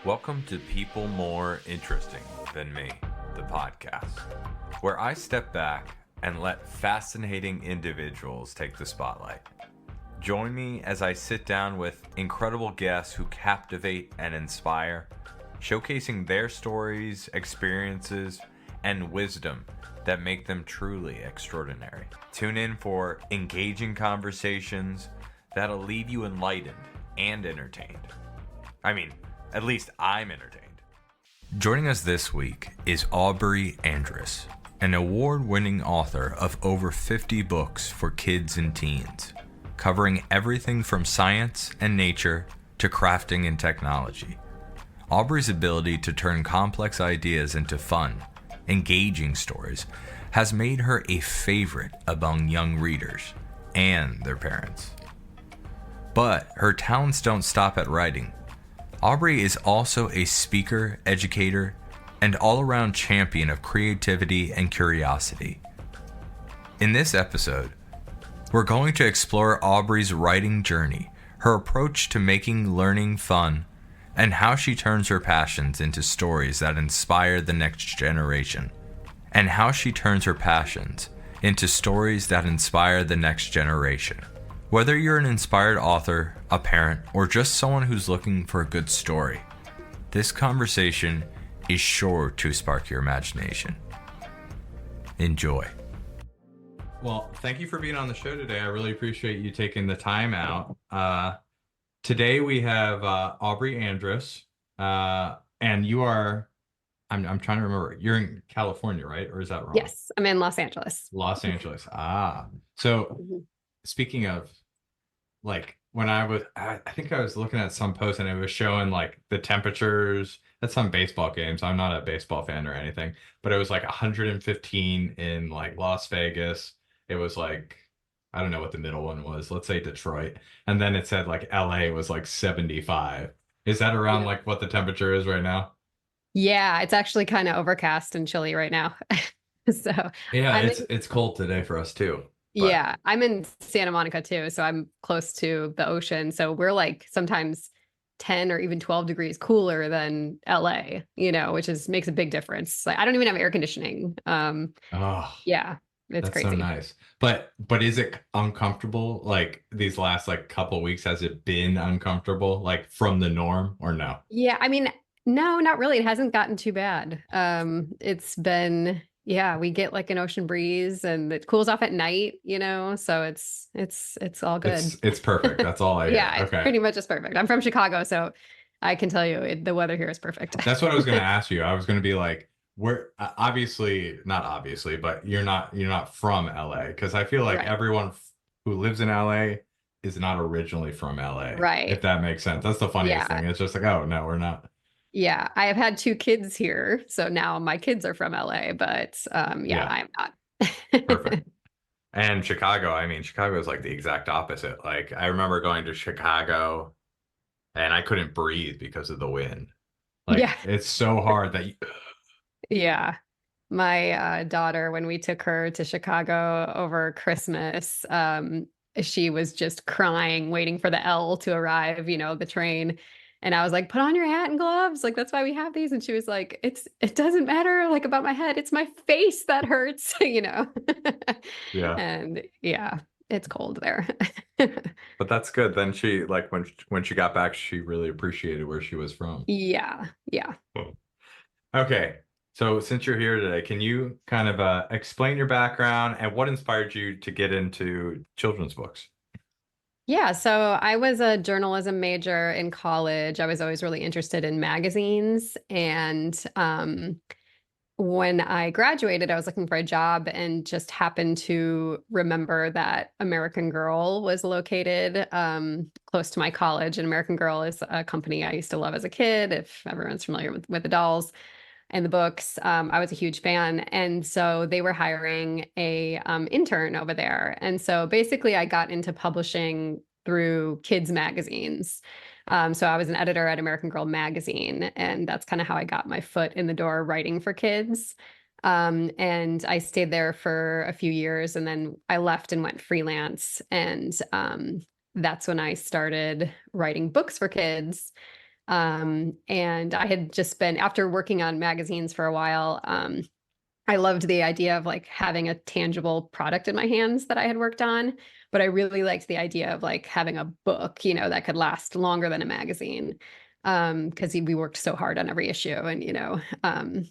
Welcome to People More Interesting Than Me, the podcast, where I step back and let fascinating individuals take the spotlight. Join me as I sit down with incredible guests who captivate and inspire, showcasing their stories, experiences, and wisdom that make them truly extraordinary. Tune in for engaging conversations that'll leave you enlightened and entertained. At least I'm entertained. Joining us this week is Aubre Andrus, an award-winning author of over 50 books for kids and teens, covering everything from science and nature to crafting and technology. Aubre's ability to turn complex ideas into fun, engaging stories has made her a favorite among young readers and their parents. But her talents don't stop at writing. Aubre is also a speaker, educator, and all-around champion of creativity and curiosity. In this episode, we're going to explore Aubre's writing journey, her approach to making learning fun, and how she turns her passions into stories that inspire the next generation. Whether you're an inspired author, a parent, or just someone who's looking for a good story, this conversation is sure to spark your imagination. Enjoy. Well, thank you for being on the show today. I really appreciate you taking the time out. Today we have Aubre Andrus, and you are, I'm trying to remember, you're in California, right? Or is that wrong? Yes, I'm in Los Angeles. Los Angeles. So speaking of, like, when I think I was looking at some post and it was showing like the temperatures at some baseball games. I'm not a baseball fan or anything, but it was like 115 in like Las Vegas. It was like, I don't know what the middle one was. Let's say Detroit. And then it said like LA was like 75. Is that around like what the temperature is right now? Yeah, it's actually kind of overcast and chilly right now. So Yeah, I'm it's cold today for us too. yeah, I'm in Santa Monica too, so I'm close to the ocean. So we're like sometimes 10 or even 12 degrees cooler than LA, which makes a big difference. Like I don't even have air conditioning. Oh, Yeah, it's that's so crazy. nice. But is it uncomfortable? Like these last like couple weeks, has it been uncomfortable, like from the norm or no? Yeah, no, not really. It hasn't gotten too bad. It's been, yeah, we get like an ocean breeze and it cools off at night, so it's all good. It's perfect. That's all I hear. Yeah, it's Okay. pretty much just perfect. I'm from Chicago, so I can tell you the weather here is perfect. That's what I was going to ask you. I was going to be like, where obviously not obviously, but you're not from LA, because I feel like Right. everyone who lives in LA is not originally from LA, if Right. that makes sense. That's the funniest Yeah. thing. It's just like, oh no, we're not. Yeah. I have had 2 kids here, so now my kids are from LA, but yeah, Yeah, I'm not. perfect. And Chicago, Chicago is like the exact opposite. Like I remember going to Chicago and I couldn't breathe because of the wind. Like Yeah. it's so hard that Yeah. My daughter, when we took her to Chicago over Christmas, she was just crying, waiting for the L to arrive, the train. And I was like, put on your hat and gloves. Like, that's why we have these. And she was like, it doesn't matter like about my head. It's my face that hurts, yeah. And yeah, it's cold there. But that's good. Then she like when she got back, she really appreciated where she was from. Yeah. Yeah. Okay. So since you're here today, can you kind of explain your background and what inspired you to get into children's books? Yeah, so I was a journalism major in college. I was always really interested in magazines. And when I graduated, I was looking for a job and just happened to remember that American Girl was located close to my college. And American Girl is a company I used to love as a kid, if everyone's familiar with the dolls and the books. I was a huge fan. And so they were hiring a intern over there. And so basically I got into publishing through kids magazines. So I was an editor at American Girl magazine, and that's kind of how I got my foot in the door writing for kids. And I stayed there for a few years, and then I left and went freelance. And that's when I started writing books for kids. And I had just been, after working on magazines for a while, I loved the idea of like having a tangible product in my hands that I had worked on, but I really liked the idea of like having a book, that could last longer than a magazine. Because we worked so hard on every issue, and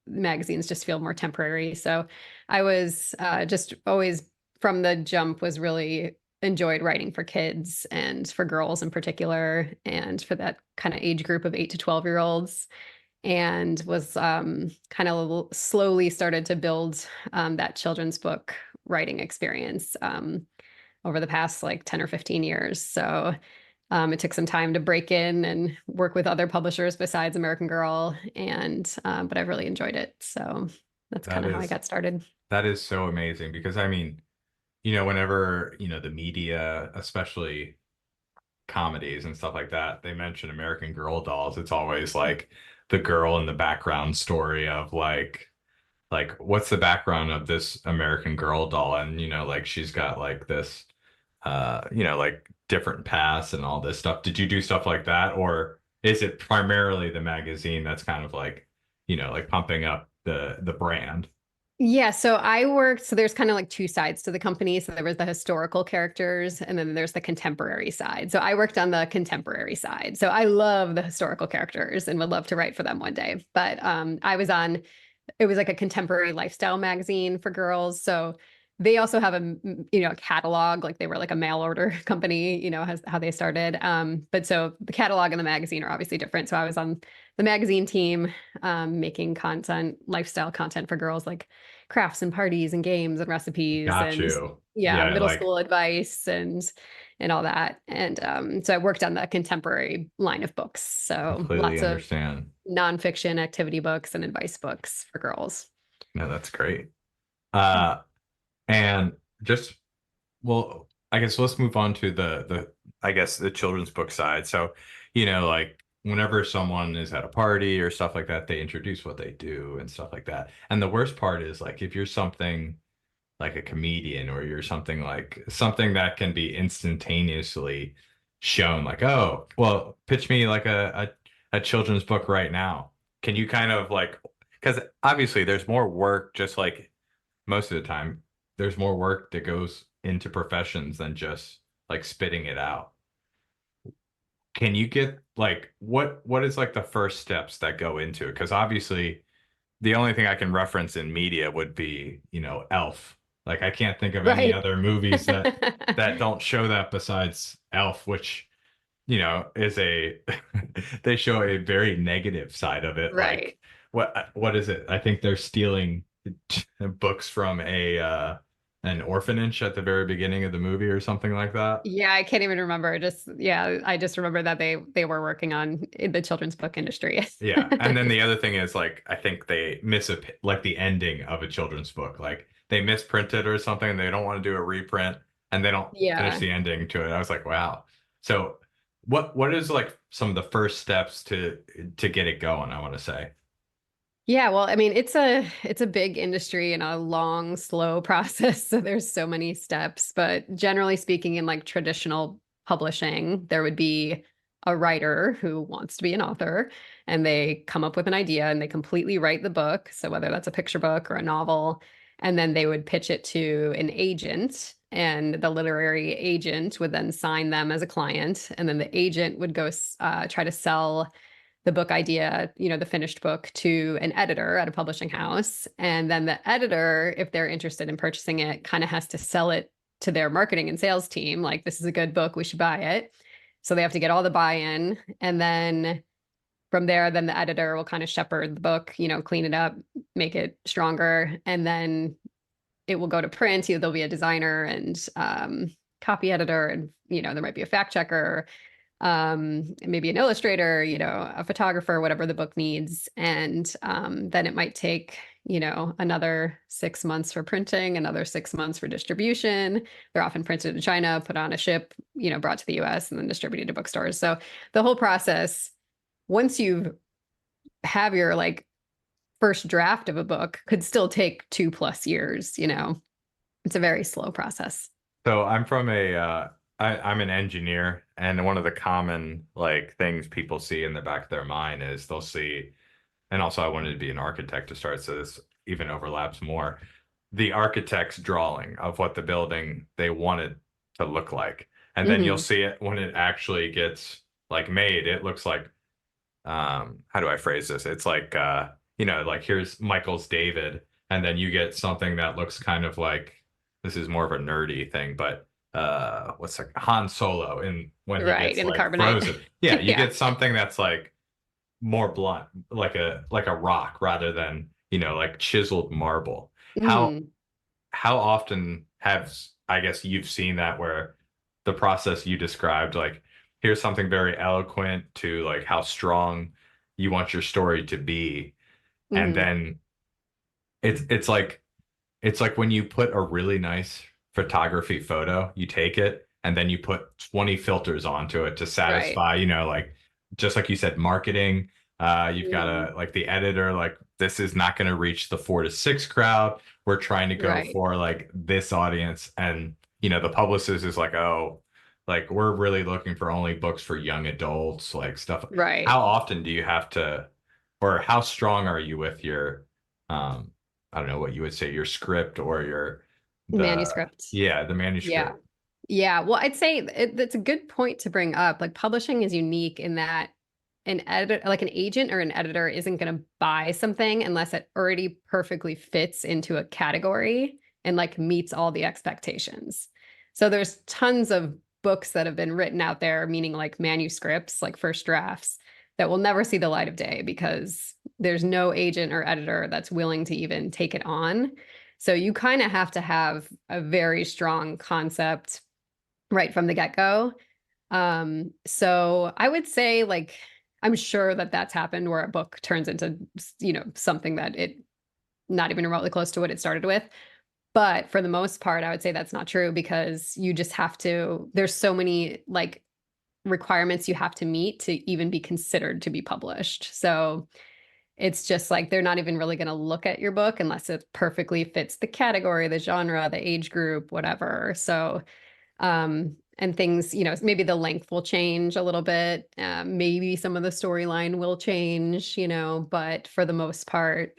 magazines just feel more temporary. So I was just always from the jump was really enjoyed writing for kids and for girls in particular, and for that kind of age group of 8 to 12-year-olds, and was kind of slowly started to build that children's book writing experience over the past like 10 or 15 years. So it took some time to break in and work with other publishers besides American Girl, and but I've really enjoyed it. So that's That kind of how I is got started. that is so amazing because I mean, whenever, the media, especially comedies and stuff like that, they mention American Girl dolls, it's always like the girl in the background story of like what's the background of this American Girl doll? And like she's got like this like different paths and all this stuff. Did you do stuff like that, or is it primarily the magazine that's kind of like, like pumping up the brand? Yeah, so there's kind of like two sides to the company. So there was the historical characters, and then there's the contemporary side. So I worked on the contemporary side. So I love the historical characters and would love to write for them one day. But I was on it was like a contemporary lifestyle magazine for girls. So they also have a catalog, like they were like a mail order company, how they started. But so the catalog and the magazine are obviously different. So I was on the magazine team, making lifestyle content for girls, like crafts and parties and games and recipes Got and you. yeah, Yeah, middle like school advice and all that. And so I worked on the contemporary line of books. So completely lots of understand. nonfiction activity books and advice books for girls. No, that's great. Yeah. And just well, I guess let's move on to the I guess the children's book side. So, like whenever someone is at a party or stuff like that, they introduce what they do and stuff like that. And the worst part is like if you're something like a comedian or you're something like something that can be instantaneously shown, like, oh, well, pitch me like a children's book right now. Can you kind of like, because obviously there's more work, just like most of the time, there's more work that goes into professions than just like spitting it out. Can you get like what is like the first steps that go into it? Because obviously the only thing I can reference in media would be, Elf. Like I can't think of any Right. other movies that don't show that besides Elf, which, is a they show a very negative side of it. Right. Like what is it? I think they're stealing books from a an orphanage at the very beginning of the movie or something like that. Yeah, I can't even remember. Yeah, I just remember that they were working on in the children's book industry. Yeah. And then the other thing is like I think they miss like the ending of a children's book. Like they misprint it or something and they don't want to do a reprint and they don't finish Yeah. the ending to it. I was like, wow. So what is like some of the first steps to get it going, I want to say. Yeah, well, I mean, it's a big industry and a long, slow process. So there's so many steps, but generally speaking, in like traditional publishing, there would be a writer who wants to be an author, and they come up with an idea and they completely write the book. So whether that's a picture book or a novel, and then they would pitch it to an agent, and the literary agent would then sign them as a client, and then the agent would go try to sell the book idea, the finished book, to an editor at a publishing house. And then the editor, if they're interested in purchasing it, kind of has to sell it to their marketing and sales team. Like, this is a good book, we should buy it. So they have to get all the buy-in. And then from there, then the editor will kind of shepherd the book, clean it up, make it stronger. And then it will go to print. There'll be a designer and copy editor, and, there might be a fact checker, maybe an illustrator, a photographer, whatever the book needs. And then it might take, another 6 months for printing, another 6 months for distribution. They're often printed in China, put on a ship, brought to the US and then distributed to bookstores. So the whole process, once you have your like first draft of a book, could still take 2+ years. It's a very slow process. So I'm from a I'm an engineer, and one of the common like things people see in the back of their mind is they'll see, and also I wanted to be an architect to start, so this even overlaps more. The architect's drawing of what the building they wanted to look like. And then you'll Hmm. see it when it actually gets like made. It looks like how do I phrase this? It's like like here's Michael's David, and then you get something that looks kind of like this is more of a nerdy thing, but what's like Han Solo in when he Right. gets In the like carbonite. frozen. Yeah, you Yeah. get something that's like more blunt, like a rock rather than, like chiseled marble. How Hmm. how often have I guess you've seen that where the process you described, like here's something very eloquent to like how strong you want your story to be, and Hmm. then it's like when you put a really nice photography photo, you take it and then you put 20 filters onto it to Right. satisfy, like just like you said, marketing. You've got Mm. to like the editor, like this is not going to reach the 4 to 6 crowd. We're trying to go Right. for like this audience. And, the publicist is like, oh, like we're really looking for only books for young adults, like stuff. Right. How often do you have to, or how strong are you with your, um, I don't know what you would say, your script or Manuscript. the Yeah. manuscript. Yeah. Well, I'd say that's a good point to bring up. Like publishing is unique in that an editor, like an agent or an editor, isn't going to buy something unless it already perfectly fits into a category and like meets all the expectations. So there's tons of books that have been written out there, meaning like manuscripts, like first drafts, that will never see the light of day because there's no agent or editor that's willing to even take it on. So you kind of have to have a very strong concept right from the get-go. So I would say like I'm sure that that's happened where a book turns into something that it not even remotely close to what it started with. But for the most part, I would say that's not true because you just have to, there's so many like requirements you have to meet to even be considered to be published. So it's just like they're not even really going to look at your book unless it perfectly fits the category, the genre, the age group, whatever. So and things, maybe the length will change a little bit. Maybe some of the storyline will change, but for the most part,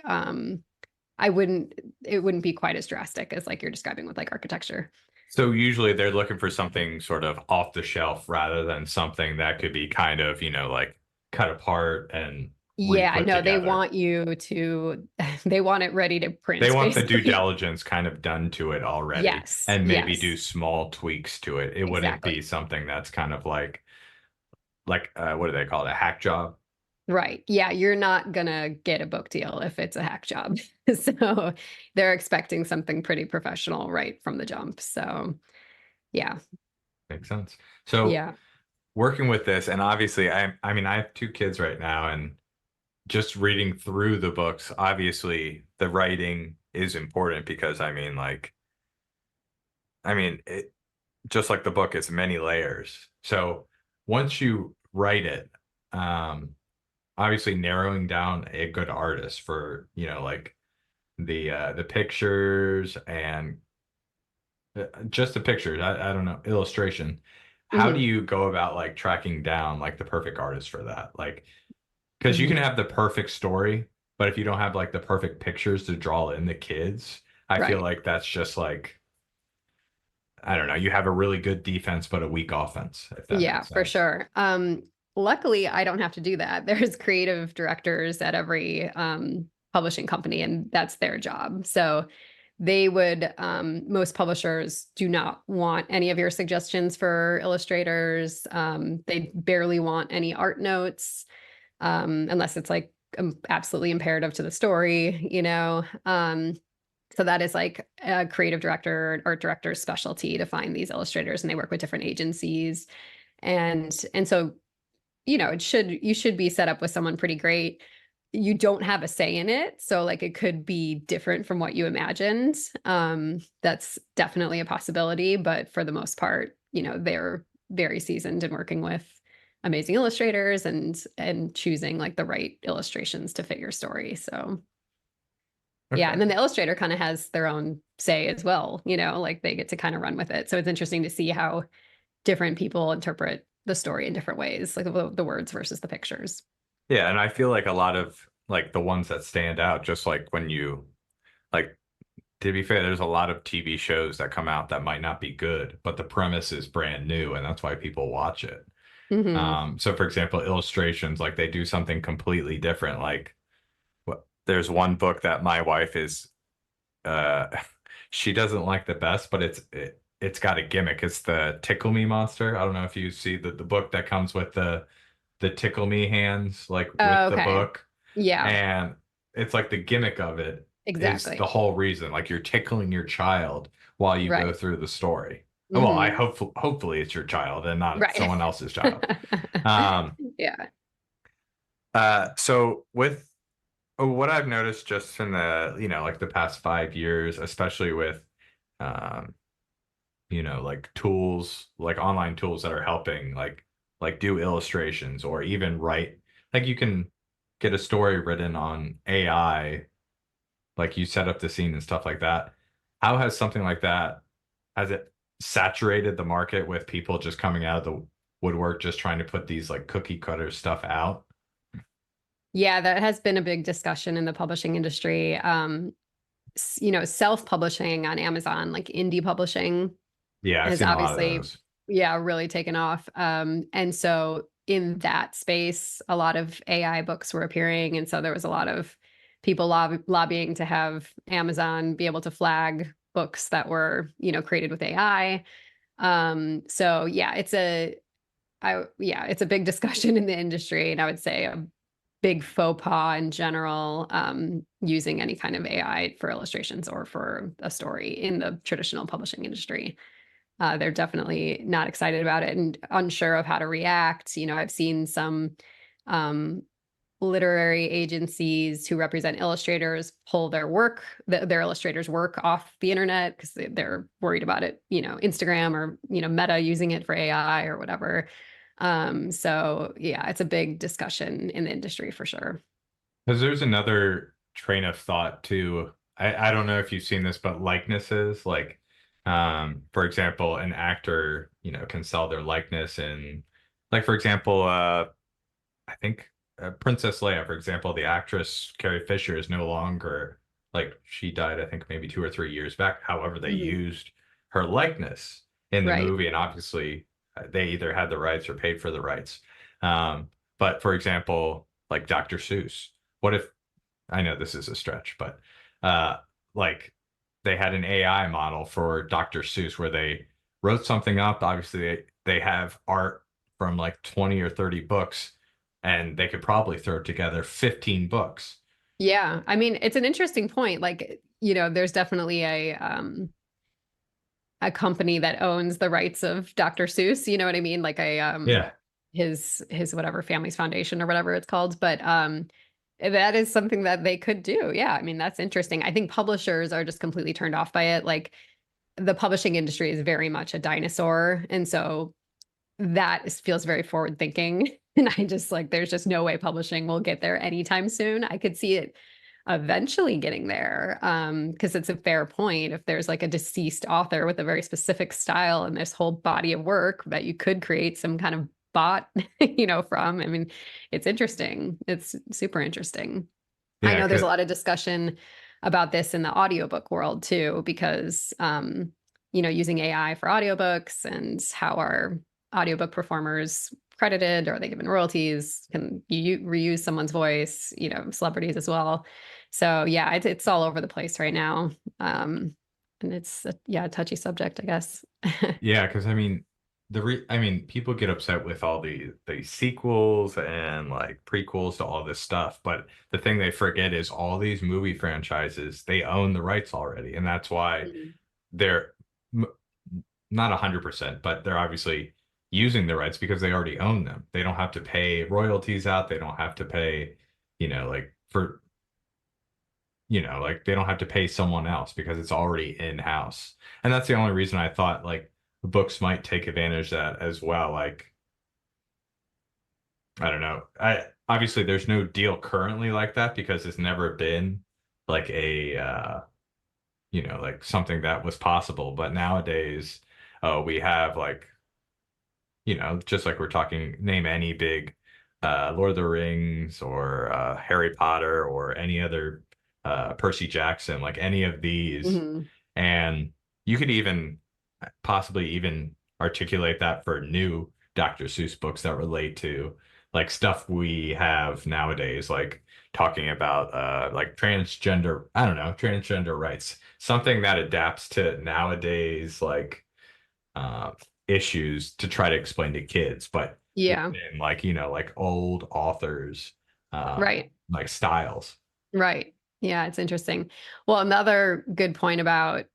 I wouldn't, it wouldn't be quite as drastic as like you're describing with like architecture. So usually they're looking for something sort of off the shelf rather than something that could be kind of, like cut apart and Yeah, re-put no, they together. want you to, they want it ready to They print, want the due basically. diligence kind of done to it already Yes, and maybe do yes, small tweaks to it. It wouldn't be exactly. something that's kind of like what do they call it? A hack job? Right. Yeah, you're not gonna get a book deal if it's a hack job. So they're expecting something pretty professional right from the jump. So yeah, Makes sense. So yeah. working with this, and obviously I mean I have 2 kids right now, and just reading through the books, obviously the writing is important because it just like the book, it's many layers. So once you write it, um, obviously narrowing down a good artist for, like the pictures and just the pictures. I don't know, illustration. How do Hmm. you go about like tracking down like the perfect artist for that? Like, because you can Hmm. have the perfect story, but if you don't have like the perfect pictures to draw in the kids, I feel Right. like that's just like, I don't know, you have a really good defense, but a weak offense, if that Yeah, makes for sense. sure. Luckily, I don't have to do that. There's creative directors at every publishing company, and that's their job. So they would, most publishers do not want any of your suggestions for illustrators. They barely want any art notes, unless it's like absolutely imperative to the story, so that is like a creative director, art director's specialty to find these illustrators, and they work with different agencies. And so, you should be set up with someone pretty great. You don't have a say in it, so like it could be different from what you imagined. That's definitely a possibility, but for the most part, they're very seasoned in working with amazing illustrators and choosing like the right illustrations to fit your story. So yeah, and Okay. then the illustrator kind of has their own say as well, like they get to kind of run with it. So it's interesting to see how different people interpret the story in different ways, like the words versus the pictures. Yeah, and I feel like a lot of like the ones that stand out, just like when you like to be fair, there's a lot of TV shows that come out that might not be good, but the premise is brand new, and that's why people watch it. Hmm. So for example, illustrations, like they do something completely different. Like there's one book that my wife is uh she doesn't like the best, but it's got a gimmick. It's the Tickle Me Monster. I don't know if you see the book that comes with the Tickle Me hands, like with Oh, the okay. book. Yeah, And it's like the gimmick of it is the exactly. whole reason. Like you're tickling your child while you go Right. through the story. Well, I Hmm. hopefully it's your child and not Right. someone else's child. Um, Yeah. so with what I've noticed just in the, like the past 5 years, especially with, um, like tools, like online tools that are helping, like do illustrations or even write, like you can get a story written on AI, like you set up the scene and stuff like that. How has something like that, has it saturated the market with people just coming out of the woodwork, just trying to put these like cookie cutter stuff out? Yeah, that has been a big discussion in the publishing industry. Self-publishing on Amazon, like indie publishing, Yeah, I've has seen a lot of obviously, those. yeah, really taken off. And so in that space, a lot of AI books were appearing. And so there was a lot of people lobbying to have Amazon be able to flag books that were, created with AI. So yeah, it's a big discussion in the industry. And I would say a big faux pas in general, using any kind of AI for illustrations or for a story in the traditional publishing industry. They're definitely not excited about it and unsure of how to react. I've seen some um, literary agencies who represent illustrators pull their illustrators' work off the internet because they're worried about it, Instagram or, Meta using it for AI or whatever. So yeah, it's a big discussion in the industry for sure. Because there's another train of thought too. I don't know if you've seen this, but likenesses, like, for example, an actor, can sell their likeness and, like, for example, I think Princess Leia, for example, the actress Carrie Fisher is no longer, like, she died, I think maybe 2 or 3 years back. However, they Mhm. used her likeness in the Right. movie, and obviously they either had the rights or paid for the rights. Um, but for example, like Dr. Seuss, what if, I know this is a stretch, but uh, like they had an AI model for Dr. Seuss where they wrote something up. Obviously, they have art from like 20 or 30 books, and they could probably throw together 15 books. Yeah. I mean, it's an interesting point. Like, there's definitely a company that owns the rights of Dr. Seuss, you know what I mean? Like Yeah. his whatever family's foundation or whatever it's called. But that is something that they could do. Yeah. I mean, that's interesting. I think publishers are just completely turned off by it. Like the publishing industry is very much a dinosaur. And so feels very forward thinking. And I just like, there's just no way publishing will get there anytime soon. I could see it eventually getting there. Because it's a fair point. If there's like a deceased author with a very specific style and this whole body of work that you could create some kind of bot, from, I mean, it's interesting. It's super interesting. I Yeah. know there's a lot of discussion about this in the audiobook world too, because using AI for audiobooks and how are audiobook performers credited? Are they given royalties? Can you reuse someone's voice? Celebrities as well. So yeah, it's all over the place right now. And it's a touchy subject, I guess. Yeah, because I mean, I mean, people get upset with all the sequels and like prequels to all this stuff, but the thing they forget is all these movie franchises, they own the rights already, and that's why Mhm. they're m not 100%, but they're obviously using the rights because they already own them. They don't have to pay royalties out. They don't have to pay, like for, like they don't have to pay someone else because it's already in-house. And that's the only reason I thought like books might take advantage of that as well. Like, I don't know. I obviously there's no deal currently like that because it's never been like a like something that was possible. But nowadays, we have like just like we're talking, name any big Lord of the Rings or Harry Potter or any other Percy Jackson, like any of these. Mhm. And you could even possibly even articulate that for new Dr. Seuss books that relate to like stuff we have nowadays, like talking about like transgender, I don't know, transgender rights, something that adapts to nowadays like uh, issues to try to explain to kids, but Yeah. within like, like old authors, Right. like styles. Right. Yeah, it's interesting. Well, another good point about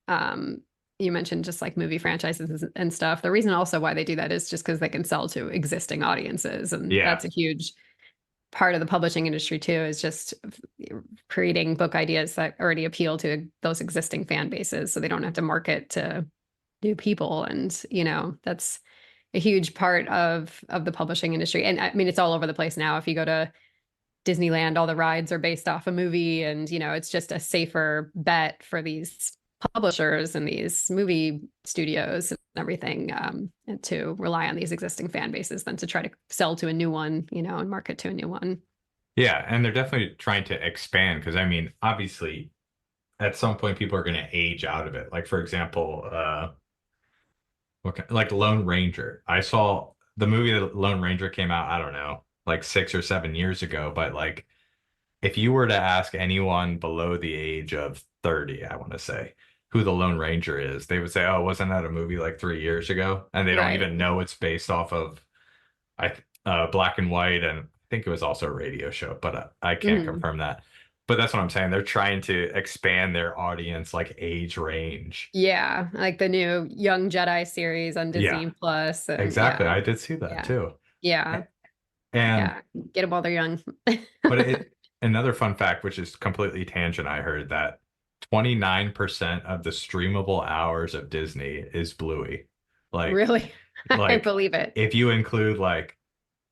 you mentioned just like movie franchises and stuff. The reason also why they do that is just because they can sell to existing audiences. And Yeah. that's a huge part of the publishing industry too, is just creating book ideas that already appeal to those existing fan bases. So they don't have to market to new people. And, that's a huge part of the publishing industry. And I mean, it's all over the place now. If you go to Disneyland, all the rides are based off a movie, and it's just a safer bet for these publishers and these movie studios and everything, and to rely on these existing fan bases than to try to sell to a new one, and market to a new one. Yeah, and they're definitely trying to expand because I mean, obviously, at some point people are going to age out of it. Like for example, like Lone Ranger. I saw the movie that Lone Ranger came out, I don't know, like 6 or 7 years ago, but like if you were to ask anyone below the age of 30, I want to say, who the Lone Ranger is, they would say, "Oh, wasn't that a movie like 3 years ago?" And they don't Right. even know it's based off of black and white, and I think it was also a radio show, but I can't Mhm. confirm that. But that's what I'm saying. They're trying to expand their audience, like age range. Yeah, like the new Young Jedi series on Yeah, Disney Plus, and exactly. yeah, I did see that yeah, too. yeah, And yeah. Get them while they're young. but another fun fact, which is completely tangent, I heard that 29% of the streamable hours of Disney is Bluey. Like Really, I like believe it. if you include like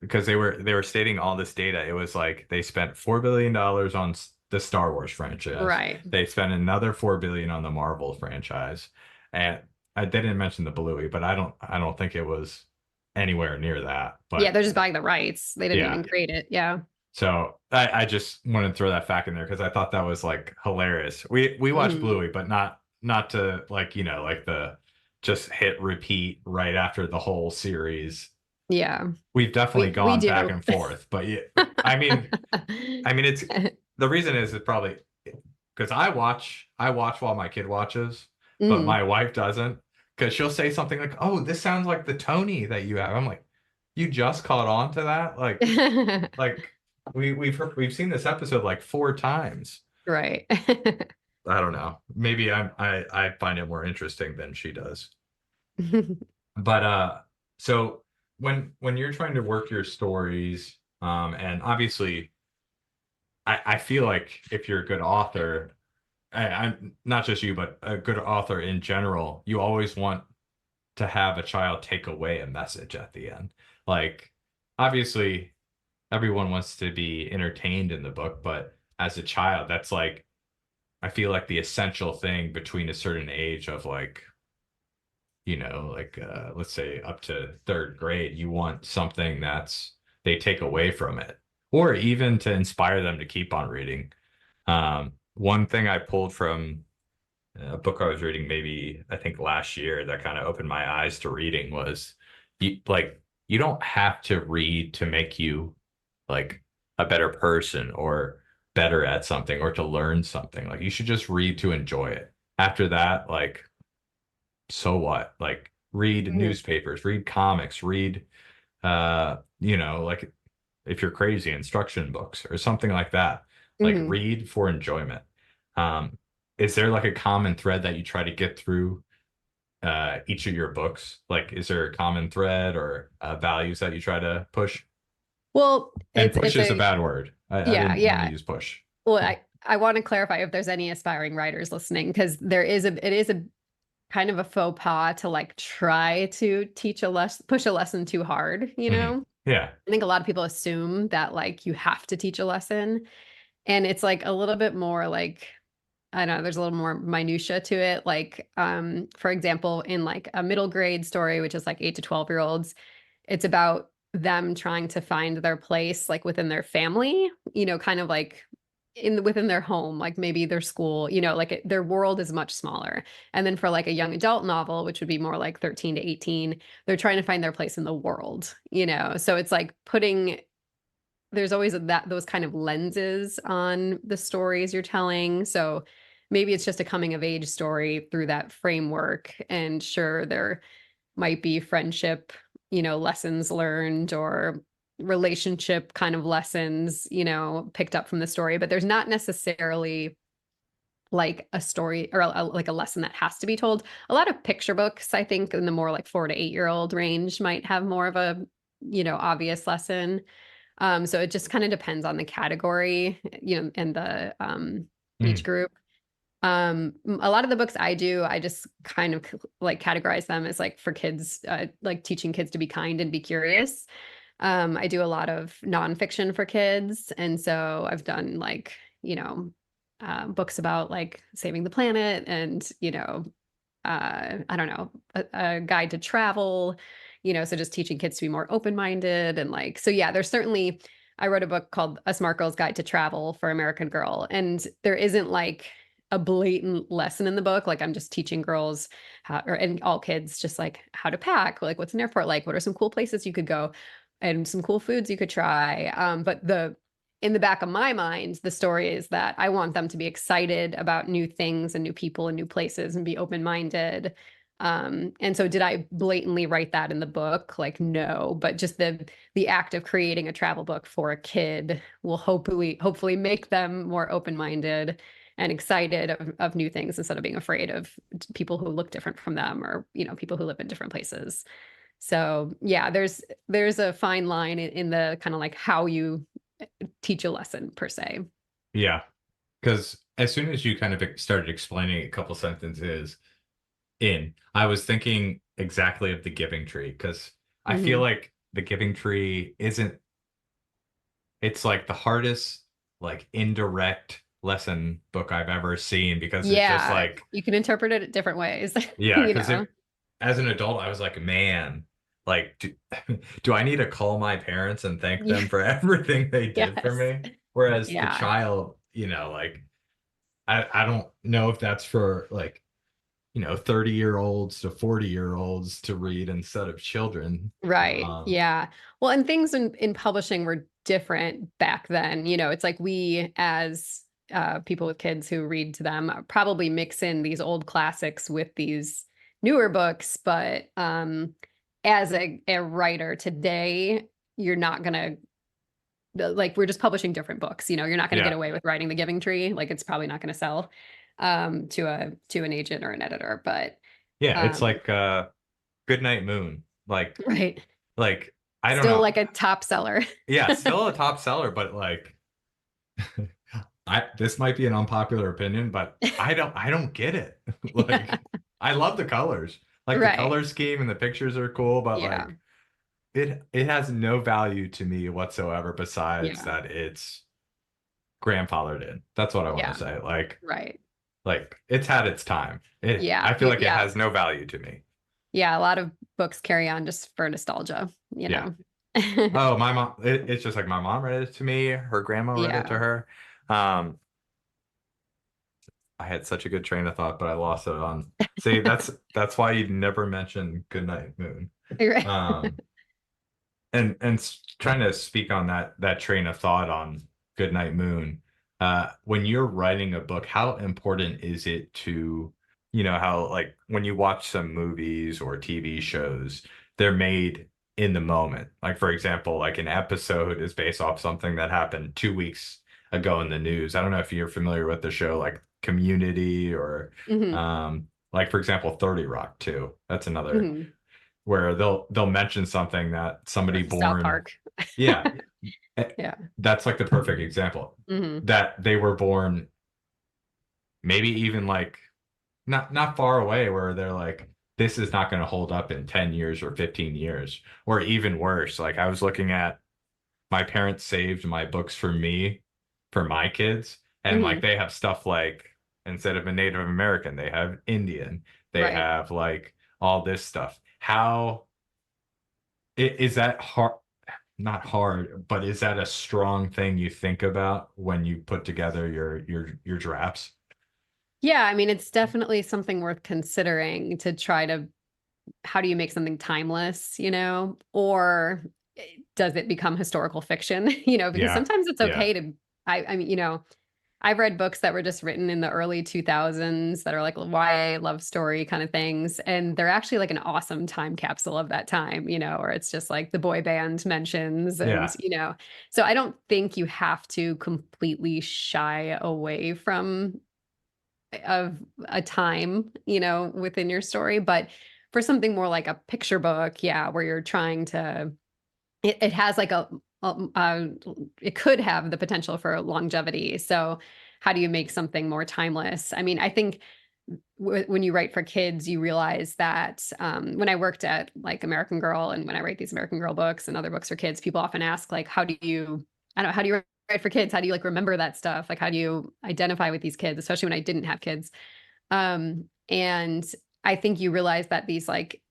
because they were stating all this data, it was like they spent $4 billion on the Star Wars franchise. Right. They spent another 4 billion on the Marvel franchise. And I didn't mention the Bluey, but I don't think it was anywhere near that. Yeah, But they're just buying the rights. They didn't yeah. even create it. Yeah. So I just wanted to throw that fact in there because I thought that was like hilarious. We watched Mhm. Bluey, but not to like, like the just hit repeat right after the whole series. Yeah. We've definitely We gone back do. and forth, but yeah, I mean, it's the reason is probably because I watch while my kid watches, but Mhm. my wife doesn't because she'll say something like, "Oh, this sounds like the Tony that you have." I'm like, "You just caught on to that?" Like we've seen this episode like 4 times. Right. I don't know. Maybe I find it more interesting than she does. But so when you're trying to work your stories, and obviously I feel like if you're a good author, I'm not just you, but a good author in general, you always want to have a child take away a message at the end. Like obviously everyone wants to be entertained in the book, but as a child, that's like I feel like the essential thing between a certain age of like, like let's say up to third grade, you want something that's they take away from it, or even to inspire them to keep on reading. One thing I pulled from a book I was reading, maybe I think last year, that kind of opened my eyes to reading was you don't have to read to make you like a better person or better at something or to learn something. Like you should just read to enjoy it. After that, like so what? Like read Mhm. newspapers, read comics, read like if you're crazy, instruction books or something like that. Like Mhm. read for enjoyment. Um, is there like a common thread that you try to get through each of your books? Like, is there a common thread or values that you try to push? Well, And it's push it's is a a bad word. I yeah, didn't want to yeah. use push. Well, I want to clarify if there's any aspiring writers listening, because it is a kind of a faux pas to like try to push a lesson too hard, Hmm. Yeah. I think a lot of people assume that like you have to teach a lesson, and it's like a little bit more like, I don't know, there's a little more minutia to it. Like, for example, in like a middle grade story, which is like 8 to 12-year-olds, it's about them trying to find their place like within their family, kind of like within their home, like maybe their school, like their world is much smaller. And then for like a young adult novel, which would be more like 13 to 18, they're trying to find their place in the world, So it's like there's always those kind of lenses on the stories you're telling. So maybe it's just a coming of age story through that framework. And sure, there might be friendship, lessons learned or relationship kind of lessons, picked up from the story, but there's not necessarily like a story or like a lesson that has to be told. A lot of picture books, I think, in the more like 4 to 8 year old range might have more of a, obvious lesson. So it just kind of depends on the category, and the age Mm, group. A lot of the books I do, I just kind of like categorize them as like for kids, like teaching kids to be kind and be curious. I do a lot of nonfiction for kids. And so I've done like, books about like saving the planet and, I don't know, a guide to travel, so just teaching kids to be more open-minded and like, so yeah, there's certainly, I wrote a book called A Smart Girl's Guide to Travel for American Girl. And there isn't like a blatant lesson in the book. Like I'm just teaching girls and all kids just like how to pack, like what's an airport like, what are some cool places you could go and some cool foods you could try. But in the back of my mind, the story is that I want them to be excited about new things and new people and new places and be open-minded. And so did I blatantly write that in the book? Like, no, but just the act of creating a travel book for a kid will hopefully make them more open-minded and excited of new things instead of being afraid of people who look different from them or, people who live in different places. So yeah, there's a fine line in the kind of like how you teach a lesson per se. yeah, because as soon as you kind of started explaining a couple sentences in, I was thinking exactly of the Giving Tree because I feel Hmm. like the Giving Tree isn't, it's like the hardest, like indirect lesson book I've ever seen because it's just Yeah, like, you can interpret it different ways, yeah, you because know. as an adult, I was like, man, like, do I need to call my parents and thank Yeah, them for everything they did for yes. me? Whereas the Yeah, child, like, I don't know if that's for like, 30-year-olds to 40-year-olds to read instead of children. right. Yeah. Well, and things in publishing were different back then. It's like we as people with kids who read to them probably mix in these old classics with these newer books, but as a writer today, you're not gonna like we're just publishing different books. You're not gonna get Yeah. away with writing The Giving Tree. Like it's probably not gonna sell to an agent or an editor, but Yeah, it's um like Goodnight Moon. Like right. like I don't Still know. like a top seller. Yeah, still a top seller, but like I this might be an unpopular opinion, but I don't get it. Yeah. Like I love the colors. Like the Right. color scheme and the pictures are cool, but Yeah. like it has no value to me whatsoever besides Yeah. that it's grandfathered in. That's what I want to Yeah. say. Right. Like it's had its time. I Yeah. feel like it Yeah. has no value to me. Yeah. A lot of books carry on just for nostalgia, you Yeah. know. Oh, my mom, it's just like my mom read it to me, her grandma read it to Yeah. her. Um, I had such a good train of thought, but I lost it on. See, that's why you never mention Goodnight Moon. Right. Um, and trying to speak on that train of thought on Goodnight Moon. When you're writing a book, how important is it to, how like when you watch some movies or TV shows, they're made in the moment. Like for example, like an episode is based off something that happened 2 weeks ago in the news. I don't know if you're familiar with the show like Community or Hmm. like for example 30 Rock too. That's another Hmm. where they'll mention something that Or somebody South born, Park. yeah, eh, Yeah. that's like the perfect example Hmm. that they were born maybe even like not far away where they're like this is not going to hold up in 10 years or 15 years or even worse. Like I was looking at my parents saved my books for me for my kids and like Hmm. they have stuff like instead of a Native American they have Indian, they Right. have like all this stuff. How Is that hard? Not hard, but is that a strong thing you think about when you put together your drafts? Yeah, I mean, it's definitely something worth considering to try to how do you make something timeless, or does it become historical fiction? Because Yeah. sometimes it's Yeah. okay to I mean, I've read books that were just written in the early 2000s that are like YA love story kind of things. And they're actually like an awesome time capsule of that time, where it's just like the boy band mentions Yeah. so I don't think you have to completely shy away from of a time, within your story. But for something more like a picture book, yeah, where you're trying to it has like a it could have the potential for longevity. So how do you make something more timeless? I mean, I think when you write for kids, you realize that when I worked at like American Girl and when I write these American Girl books and other books for kids, people often ask like, I don't know, how do you write for kids? How do you like remember that stuff? Like, how do you identify with these kids, especially when I didn't have kids? And I think you realize that these like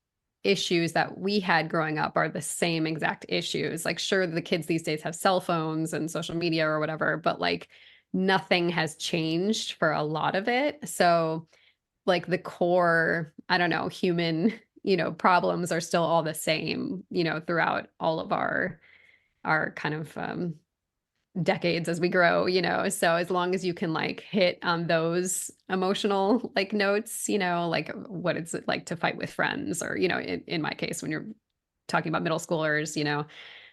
issues that we had growing up are the same exact issues. Like, sure, the kids these days have cell phones and social media or whatever, but like nothing has changed for a lot of it. So, like the core, I don't know, human, problems are still all the same, throughout all of our kind of decades as we grow, so as long as you can like hit on those emotional like notes, like what it's like to fight with friends or in my case when you're talking about middle schoolers,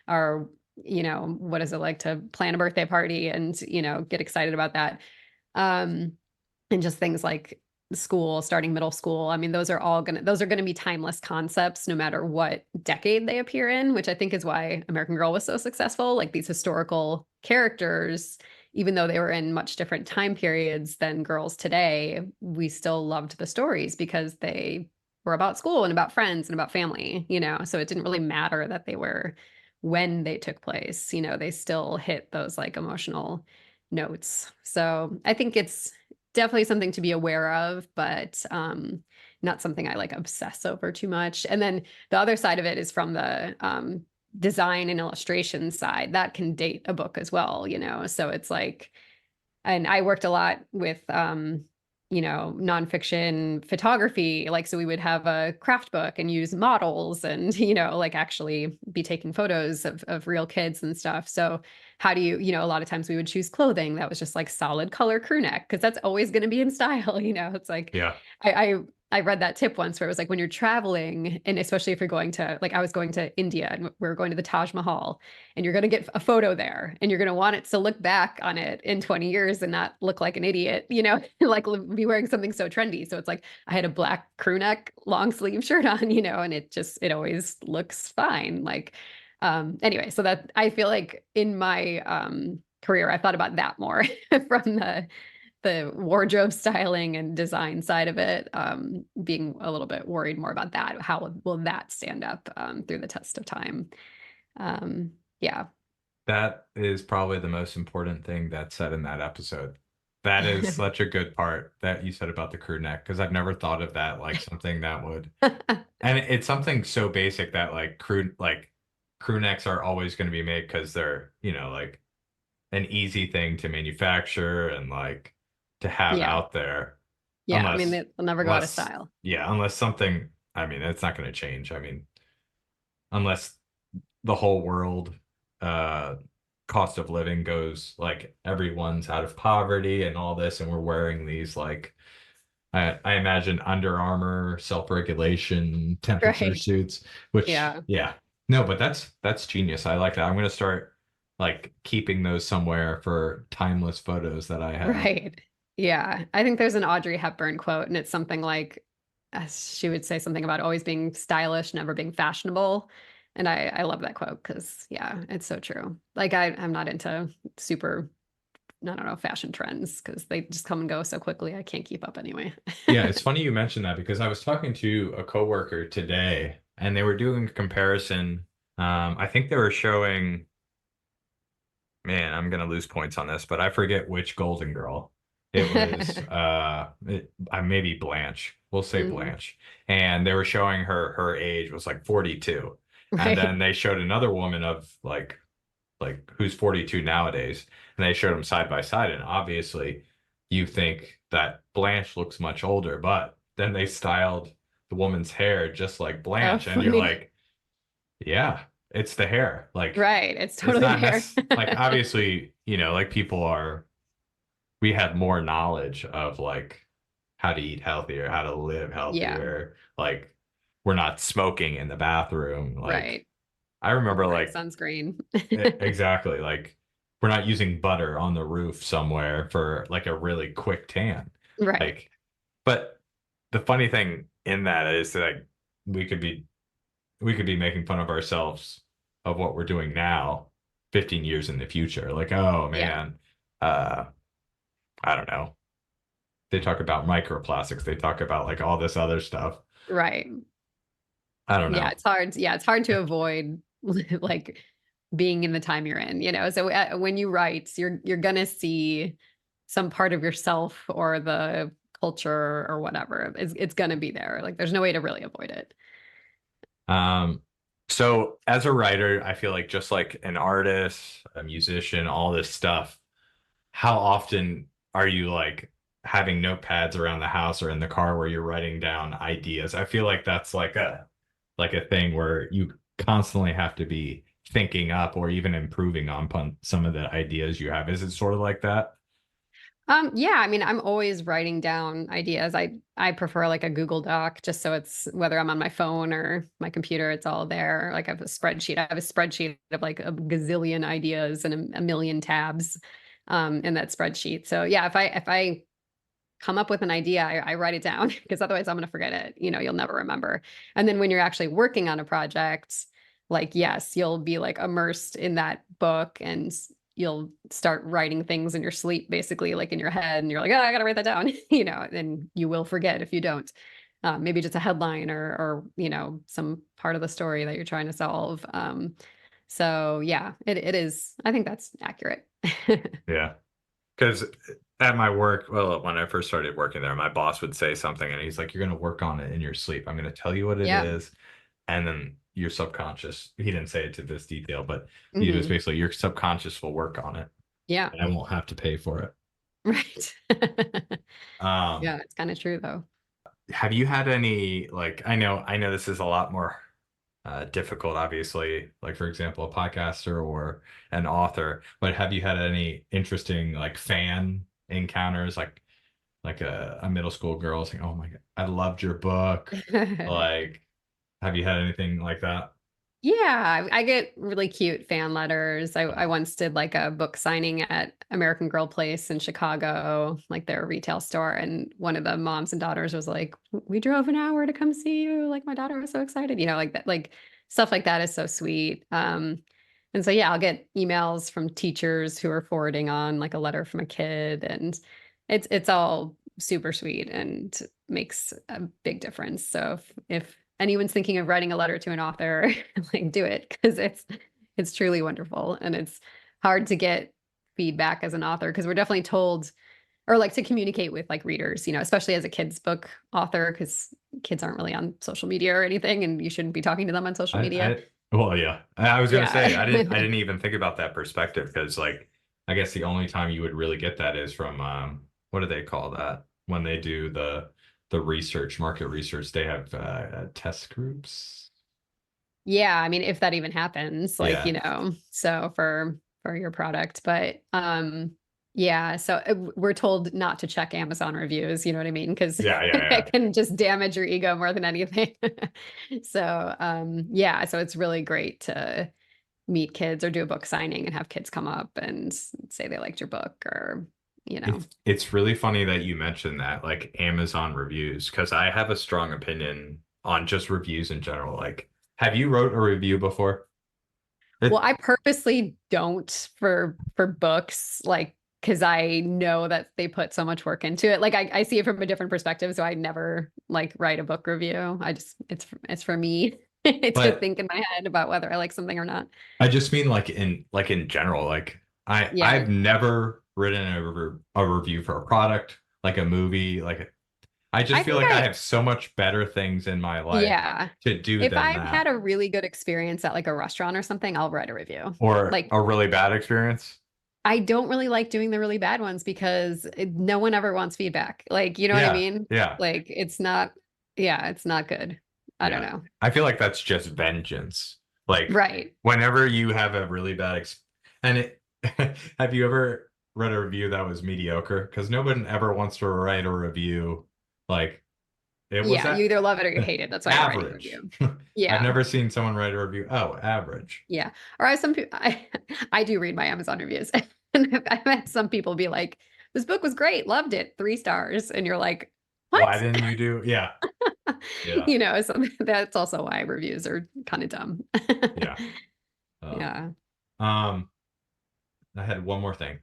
or what is it like to plan a birthday party and get excited about that, um and just things like school, starting middle school. I mean, those are gonna be timeless concepts no matter what decade they appear in, which I think is why American Girl was so successful. Like these historical characters, even though they were in much different time periods than girls today, we still loved the stories because they were about school and about friends and about family, So it didn't really matter that they were when they took place, they still hit those like emotional notes. So I think it's definitely something to be aware of, but not something I like obsess over too much. And then the other side of it is from the design and illustration side that can date a book as well, So it's like, and I worked a lot with nonfiction photography. Like, so we would have a craft book and use models and, like actually be taking photos of real kids and stuff. So how do you, a lot of times we would choose clothing that was just like solid color crew neck because that's always going to be in style, It's like Yeah. I read that tip once where it was like when you're traveling, and especially if you're going to, like, I was going to India and we are going to the Taj Mahal, and you're going to get a photo there and you're going to want it to look back on it in 20 years and not look like an idiot, like be wearing something so trendy. So it's like I had a black crew neck long sleeve shirt on, and it always looks fine. Like, anyway, so that I feel like in my career, I thought about that more from the wardrobe styling and design side of it, being a little bit worried more about that. How will that stand up through the test of time? Yeah. That is probably the most important thing that's said in that episode. That is such a good part that you said about the crew neck, because I've never thought of that like something that would, and it's something so basic that like crew necks are always going to be made because they're, like an easy thing to manufacture and like to have Yeah. out there. Yeah. I mean, Unless, they'll never go out of unless, style. yeah, unless something, I mean, it's not going to change. I mean, unless the whole world, uh, cost of living goes like everyone's out of poverty and all this, and we're wearing these like, I imagine Under Armour self-regulation temperature Right. suits, which, Yeah. yeah, no, but that's genius. I like that. I'm gonna start like keeping those somewhere for timeless photos that I have. Right. Yeah. I think there's an Audrey Hepburn quote, and it's something like she would say something about always being stylish, never being fashionable. And I love that quote because, yeah, it's so true. Like, I'm not into super, I don't know, fashion trends because they just come and go so quickly. I can't keep up anyway. Yeah, it's funny you mentioned that because I was talking to a coworker today and they were doing a comparison. I think they were showing, man, I'm gonna lose points on this, but I forget which Golden Girl. It was maybe Blanche. We'll say Mhm. Blanche. And they were showing her age was like 42. And then Right. they showed another woman of who's 42 nowadays, and they showed them side by side, and obviously you think that Blanche looks much older, but then they styled the woman's hair just like Oh, Blanche, and you're funny. like, yeah, it's the hair. Like Right. It's it's totally not there. like obviously, like we had more knowledge of like how to eat healthier, how to live Yeah. healthier. Like we're not smoking in the bathroom. Like Right. I remember Wearing like sunscreen. exactly like we're not using butter on the roof somewhere for like a really quick tan. Right. Like, but the funny thing in that is that like we could be we could be making fun of ourselves of what we're doing now 15 years in the future. Like, oh Yeah. man, uh I don't know. They talk about microplastics. They talk about like all this other stuff. Right. I don't Yeah, know. it's hard. Yeah, it's hard to avoid like being in the time you're in, So when you write, you're gonna see some part of yourself or the culture or whatever. It's gonna be there. Like there's no way to really avoid it. Um, so as a writer, I feel like just like an artist, a musician, all this stuff, how often are you like having notepads around the house or in the car where you're writing down ideas? I feel like that's like a thing where you constantly have to be thinking up or even improving on some of the ideas you have. Is it sort of like that? Yeah, I mean, I'm always writing down ideas. I prefer like a Google Doc just so it's whether I'm on my phone or my computer, it's all there. Like I have a spreadsheet. I have a spreadsheet of like a gazillion ideas and a million tabs in that spreadsheet. So yeah, if I come up with an idea, I write it down because otherwise I'm going to forget it. You'll never remember. And then when you're actually working on a project, like, yes, you'll be like immersed in that book and you'll start writing things in your sleep, basically, like in your head. And you're like, oh, I got to write that down, and you will forget if you don't. Maybe just a headline or some part of the story that you're trying to solve. So yeah, it is. I think that's accurate. Yeah. Because at my work, well, when I first started working there, my boss would say something and he's like, you're going to work on it in your sleep. I'm going to tell you what it Yeah. is. And then your subconscious, he didn't say it to this detail, but he was Hmm. basically, your subconscious will work on it Yeah. and I won't have to pay for it. Right. Um, Yeah, it's kind of true though. have you had any, like, I know this is a lot more difficult, obviously, like for example, a podcaster or an author, but have you had any interesting like fan encounters, like a middle school girl saying, "Oh my God, I loved your book." Like, have you had anything like that? Yeah, I get really cute fan letters. I once did like a book signing at American Girl Place in Chicago, like their retail store, and one of the moms and daughters was like, "We drove an hour to come see you. Like my daughter was so excited." Like that, like stuff like that is so sweet. And so yeah, I'll get emails from teachers who are forwarding on like a letter from a kid, and it's all super sweet and makes a big difference. So if anyone's thinking of writing a letter to an author, like do it because it's truly wonderful and it's hard to get feedback as an author because we're definitely told or like to communicate with like readers, especially as a kids book author because kids aren't really on social media or anything and you shouldn't be talking to them on social media. Well, yeah, I was gonna Yeah. say I didn't even think about that perspective because, like, I guess the only time you would really get that is from what do they call that when they do the research, market research? They have test groups. Yeah, I mean, if that even happens, like, Yeah, so for your product, but yeah, so we're told not to check Amazon reviews, you know what I mean? Because yeah, yeah, yeah. it can just damage your ego more than anything. So, yeah, so it's really great to meet kids or do a book signing and have kids come up and say they liked your book or, you know. It's really funny that you mentioned that, like Amazon reviews, because I have a strong opinion on just reviews in general. Like, have you wrote a review before? Well, It, I purposely don't for books, like because I know that they put so much work into it. Like I see it from a different perspective, so I never like write a book review. I just it's for me to but think in my head about whether I like something or not. I just mean like in general. Like Yeah. I've never written a review for a product, like a movie. Like I just I feel think like I have so much better things in my life yeah. to do If than I've had that. a really good experience at like a restaurant or something, I'll write a review. Or Like, a really bad experience. I don't really like doing the really bad ones because no one ever wants feedback. Like, you know what I Yeah, mean? yeah, Like, it's not, yeah, it's not good. I don't yeah. know. I feel like that's just vengeance. Like Right. whenever you have a really bad and it have you ever read a review that was mediocre? Because nobody ever wants to write a review like it was Yeah, you that either love it or you hate it. That's why you're writing a average. review. I've Yeah. never seen someone write a review. Oh, average. Yeah. Or I some people I do read my Amazon reviews. And I've had some people be like, this book was great, loved it, 3 stars. And you're like, Why what? didn't you do? Yeah, yeah, You know, so that's also why reviews are kind of dumb. yeah. Uh, Yeah. um, I had one more thing.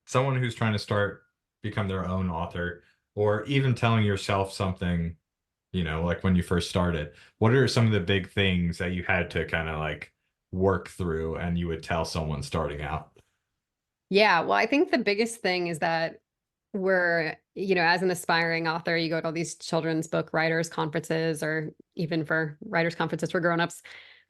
Someone who's trying to become their own author, or even telling yourself something, like when you first started, what are some of the big things that you had to kind of like work through and you would tell someone starting out? Yeah. Well, I think the biggest thing is that as an aspiring author, you go to all these children's book writers conferences or even for writers conferences for grown-ups.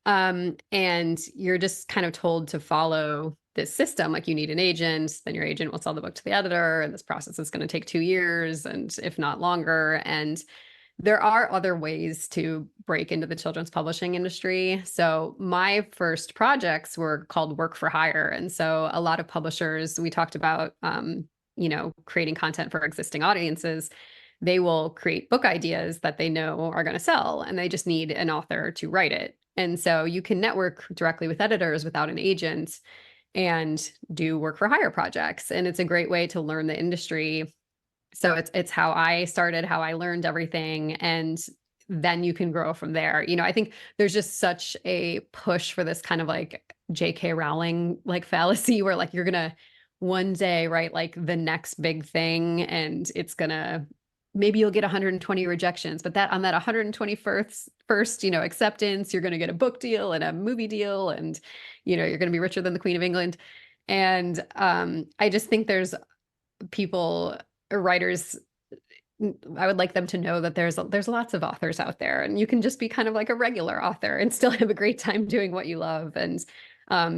And you're just kind of told to follow this system. Like you need an agent, then your agent will sell the book to the editor, and this process is going to take 2 years and if not longer. And there are other ways to break into the children's publishing industry. So my first projects were called work for hire. And so a lot of publishers, we talked about, creating content for existing audiences. They will create book ideas that they know are going to sell, and they just need an author to write it. And so you can network directly with editors without an agent and do work for hire projects. And it's a great way to learn the industry. So it's how I started, how I learned everything, and then you can grow from there. I think there's just such a push for this kind of like JK Rowling like fallacy where like you're gonna one day write like the next big thing and it's gonna maybe you'll get 120 rejections, but that on that 121st first, acceptance, you're gonna get a book deal and a movie deal and you're gonna be richer than the Queen of England. And I just think there's people writers I would like them to know that there's lots of authors out there and you can just be kind of like a regular author and still have a great time doing what you love and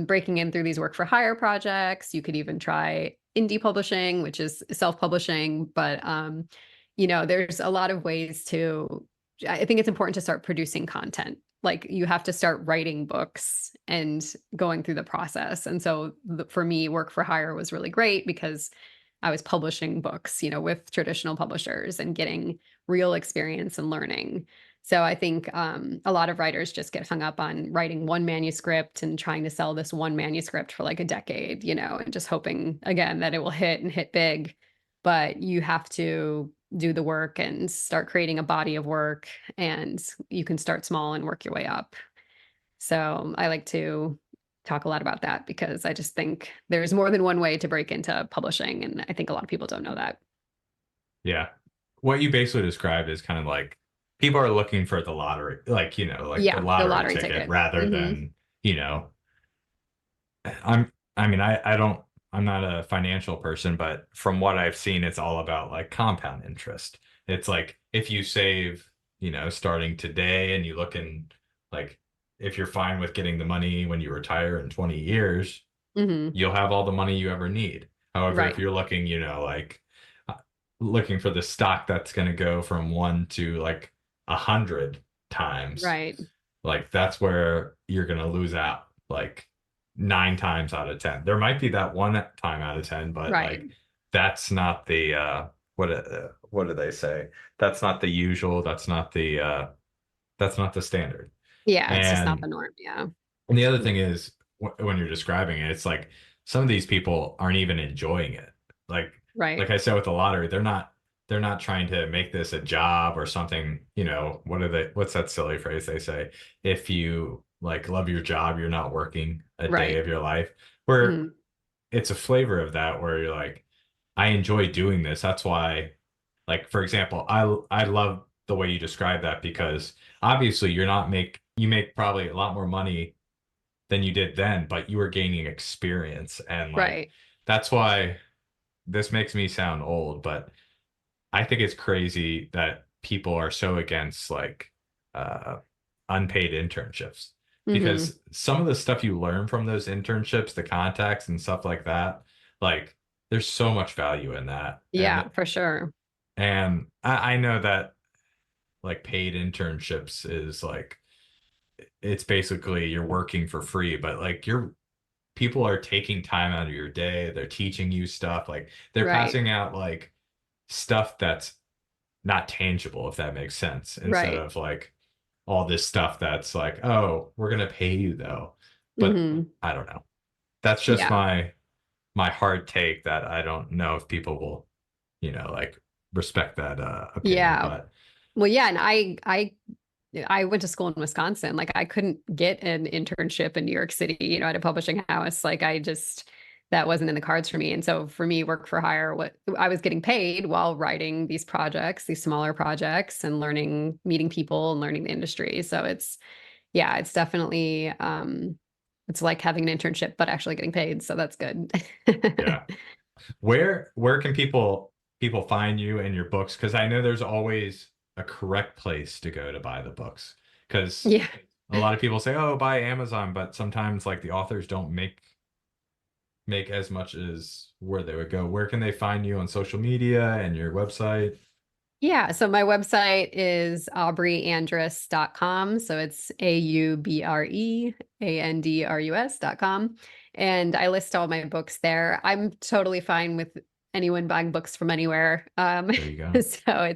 breaking in through these work for hire projects. You could even try indie publishing, which is self-publishing, but there's a lot of ways to I think it's important to start producing content. Like you have to start writing books and going through the process. And so for me, work for hire was really great because I was publishing books, with traditional publishers and getting real experience and learning. So I think a lot of writers just get hung up on writing one manuscript and trying to sell this one manuscript for like a decade, and just hoping again that it will hit and hit big. But you have to do the work and start creating a body of work, and you can start small and work your way up. So I like to talk a lot about that because I just think there's more than one way to break into publishing. And I think a lot of people don't know that. Yeah. What you basically described is kind of like people are looking for the lottery, like the Yeah, the lottery lottery ticket ticket. rather Hmm. than, you know, I mean, I don't, I'm not a financial person, but from what I've seen, it's all about like compound interest. It's like if you save, starting today and you look in like, if you're fine with getting the money when you retire in 20 years, Hmm. you'll have all the money you ever need. However, if Right, you're looking, like uh, looking for the stock that's going to go from one to like 100 times, right. like that's where you're going to lose out like 9 times out of 10. There might be that one time out of 10, but like Right. that's not the what do they say? That's not the usual. That's not the standard. Yeah, it's just not And the norm. Yeah. and the other Yeah. thing is when you're describing it, it's like some of these people aren't even enjoying it. Like Right. like I said with the lottery, they're not trying to make this a job or something, what's that silly phrase they say? If you like love your job, you're not working a day Right. of your life. Where Hmm. it's a flavor of that where you're like, I enjoy doing this. That's why, like, for example, I love the way you describe that because obviously you make probably a lot more money than you did then, but you were gaining experience. And like Right. that's why this makes me sound old, but I think it's crazy that people are so against like uh, unpaid internships Hmm. because some of the stuff you learn from those internships, the contacts and stuff like that, like there's so much value in that. Yeah, for sure. And I know that like paid internships is like it's basically you're working for free, but like you're people are taking time out of your day, they're teaching you stuff, like they're Right. passing out like stuff that's not tangible, if that makes sense, instead Right. of like all this stuff that's like, oh, we're gonna pay you though. But Hmm. I don't know. That's just Yeah. my hard take that I don't know if people will, like respect that opinion. Yeah. But Well, yeah, and I went to school in Wisconsin. Like I couldn't get an internship in New York City, at a publishing house. Like that wasn't in the cards for me. And so for me, work for hire, what I was getting paid while writing these projects, these smaller projects and learning, meeting people and learning the industry. So yeah, it's definitely, it's like having an internship, but actually getting paid. So that's good. yeah. Where can people find you and your books? Because I know there's always a correct place to go to buy the books. Because Yeah. a lot of people say, "Oh, buy Amazon," but sometimes like the authors don't make as much as where they would go. Where can they find you on social media and your website? Yeah, so my website is aubreandrus.com. So it's AUBREANDRUS.com. And I list all my books there. I'm totally fine with anyone buying books from anywhere. There you go. So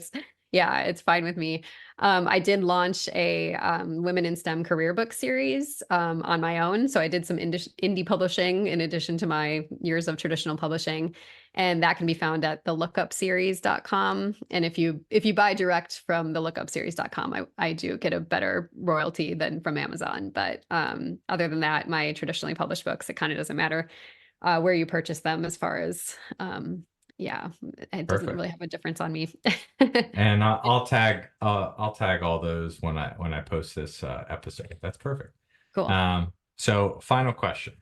yeah, it's fine with me. I did launch a Women in STEM career book series on my own. So I did some indie publishing in addition to my years of traditional publishing, and that can be found at thelookupseries.com. And if you buy direct from thelookupseries.com, I do get a better royalty than from Amazon. But other than that, my traditionally published books, it kind of doesn't matter where you purchase them as far as yeah, it doesn't really Perfect. have a difference on me. And I'll tag all those when I post this episode. That's perfect. Cool. So final question.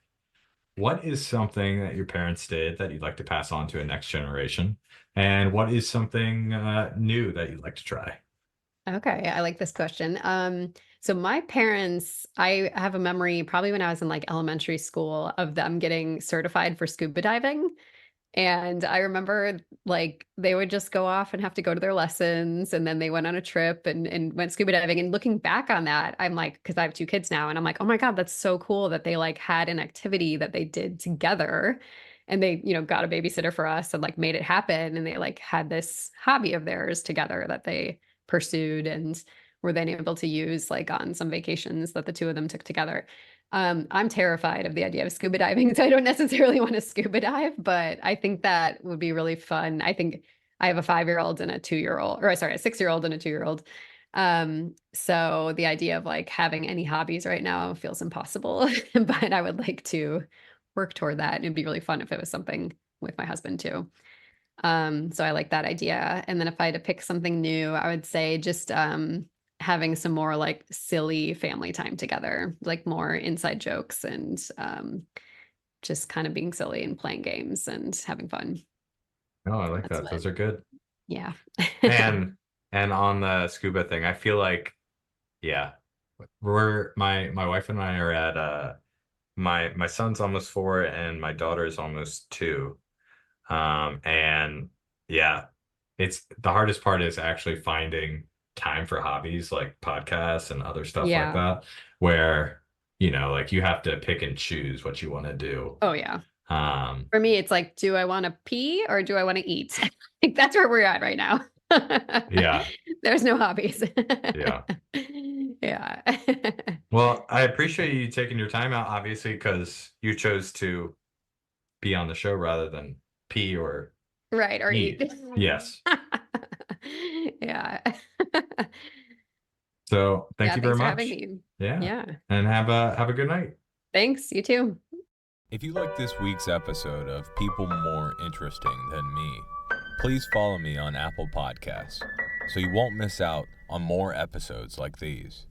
What is something that your parents did that you'd like to pass on to a next generation? And what is something new that you'd like to try? Okay, I like this question. So my parents, I have a memory probably when I was in like elementary school of them getting certified for scuba diving. And I remember like they would just go off and have to go to their lessons, and then they went on a trip and went scuba diving. And looking back on that, I'm like, because I have two kids now, and I'm like, oh my God, that's so cool that they like had an activity that they did together. And they, got a babysitter for us and like made it happen. And they like had this hobby of theirs together that they pursued and were then able to use like on some vacations that the two of them took together. I'm terrified of the idea of scuba diving, so I don't necessarily want to scuba dive, but I think that would be really fun. I think I have a 5-year-old and a 2-year-old, or sorry, a 6-year-old and a 2-year-old. So the idea of like having any hobbies right now feels impossible, but I would like to work toward that. And it'd be really fun if it was something with my husband too. So I like that idea. And then if I had to pick something new, I would say just having some more like silly family time together, like more inside jokes and just kind of being silly and playing games and having fun. Oh, I like That's that. what, Those are good. yeah. And and on the scuba thing, I feel like, yeah, my wife and I are at my son's almost 4 and my daughter is almost 2. And yeah, it's the hardest part is actually finding time for hobbies like podcasts and other stuff like Yeah. that, where, like you have to pick and choose what you want to do. Oh, yeah. Um, For me, it's like, do I want to pee or do I want to eat? Like that's where we're at right now. yeah, There's no hobbies. yeah. Yeah. Well, I appreciate you taking your time out, obviously, because you chose to be on the show rather than pee or Right, or eat. eat. Yes. Yeah. So thank Yeah, you very thanks for having much. me. Yeah. Yeah. And have a good night. Thanks, you too. If you like this week's episode of People More Interesting Than Me, please follow me on Apple Podcasts so you won't miss out on more episodes like these.